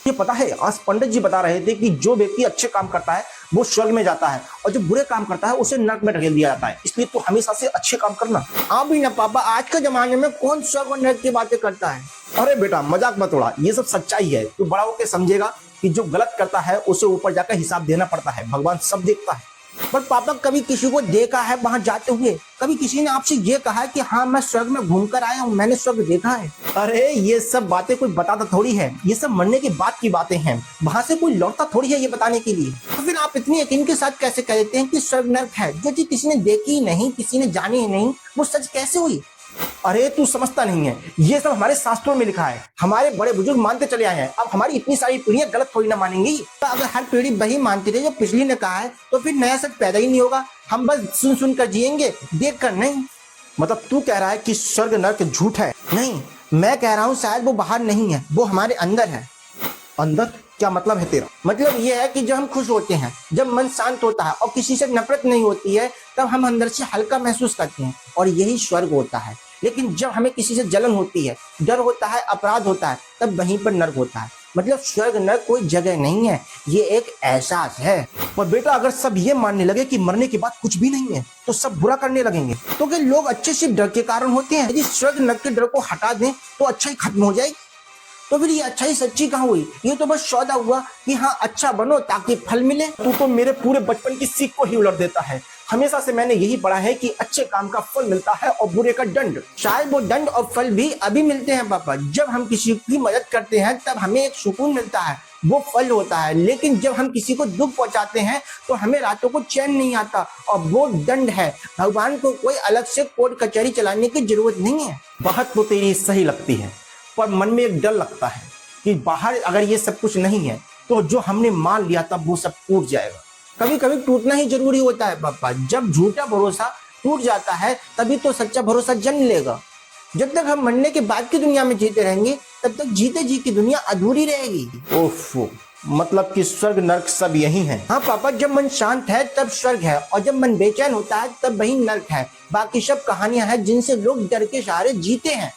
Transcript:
ये पता है, आज पंडित जी बता रहे थे कि जो व्यक्ति अच्छे काम करता है वो स्वर्ग में जाता है और जो बुरे काम करता है उसे नरक में ढकेल दिया जाता है। इसलिए तो हमेशा से अच्छे काम करना। हाँ भी ना पापा, आज के जमाने में कौन स्वर्ग और नरक की बातें करता है। अरे बेटा मजाक मत उड़ा, ये सब सच्चाई है। तू बड़ा होकर समझेगा कि जो गलत करता है उसे ऊपर जाकर हिसाब देना पड़ता है। भगवान सब देखता है। पर पापा कभी किसी को देखा है वहां जाते हुए? कभी किसी ने आपसे ये कहा है कि हाँ मैं स्वर्ग में घूमकर आया हूँ, मैंने स्वर्ग देखा है? अरे ये सब बातें कोई बताता थोड़ी है, ये सब मरने के बाद की बातें हैं। वहां से कोई लौटता थोड़ी है ये बताने के लिए। तो फिर आप इतनी यकीन के साथ कैसे कह देते हैं कि स्वर्ग नरक है? जो चीज किसी ने देखी ही नहीं, किसी ने जानी ही नहीं, वो सच कैसे हुई? अरे तू समझता नहीं है, ये सब हमारे शास्त्रों में लिखा है, हमारे बड़े बुजुर्ग मानते चले आए हैं। अब हमारी इतनी सारी पीढ़ियां गलत थोड़ी ना मानेंगी। तो अगर हर पीढ़ी वही मानती रहे जो पिछली ने कहा है तो फिर नया सच पैदा ही नहीं होगा। हम बस सुन सुन कर जिएंगे, देख कर नहीं। मतलब तू कह रहा है कि स्वर्ग नरक झूठ है? नहीं, मैं कह रहा हूँ शायद वो बाहर नहीं है, वो हमारे अंदर है। अंदर? क्या मतलब है तेरा? मतलब ये है कि जब हम खुश होते हैं, जब मन शांत होता है और किसी से नफरत नहीं होती है, तब हम अंदर से हल्का महसूस करते हैं और यही स्वर्ग होता है। लेकिन जब हमें किसी से जलन होती है, डर होता है, अपराध होता है, तब वहीं पर नर्क होता है। मतलब स्वर्ग नर्क कोई जगह नहीं है, ये एक एहसास है। पर बेटा अगर सब ये मानने लगे कि मरने के बाद कुछ भी नहीं है तो सब बुरा करने लगेंगे। तो क्या लोग अच्छे सिर्फ डर के कारण होते हैं? यदि स्वर्ग नर्क के डर को हटा दें तो अच्छाई खत्म हो जाएगी। तो फिर ये अच्छाई सच्ची कहाँ हुई? ये तो बस सौदा हुआ कि हाँ अच्छा बनो ताकि फल मिले। तू तो मेरे पूरे बचपन की सीख को ही उलट देता है। हमेशा से मैंने यही पढ़ा है कि अच्छे काम का फल मिलता है और बुरे का दंड। शायद वो दंड और फल भी अभी मिलते हैं पापा। जब हम किसी की मदद करते हैं तब हमें एक सुकून मिलता है, वो फल होता है। लेकिन जब हम किसी को दुख पहुंचाते हैं तो हमें रातों को चैन नहीं आता और वो दंड है। भगवान को कोई अलग से कोर्ट कचहरी चलाने की जरूरत नहीं है। बात तो तेरी सही लगती है, पर मन में एक डर लगता है कि बाहर अगर ये सब कुछ नहीं है तो जो हमने मान लिया तब वो सब टूट जाएगा। कभी कभी टूटना ही जरूरी होता है पापा। जब झूठा भरोसा टूट जाता है तभी तो सच्चा भरोसा जन्म लेगा। जब तक हम मरने के बाद की दुनिया में जीते रहेंगे तब तक जीते जी की दुनिया अधूरी रहेगी। ओफो, मतलब कि स्वर्ग नरक सब यही है? हाँ पापा, जब मन शांत है तब स्वर्ग है और जब मन बेचैन होता है तब वही नरक है। बाकी सब कहानियां हैं जिनसे लोग डर के सहारे जीते हैं।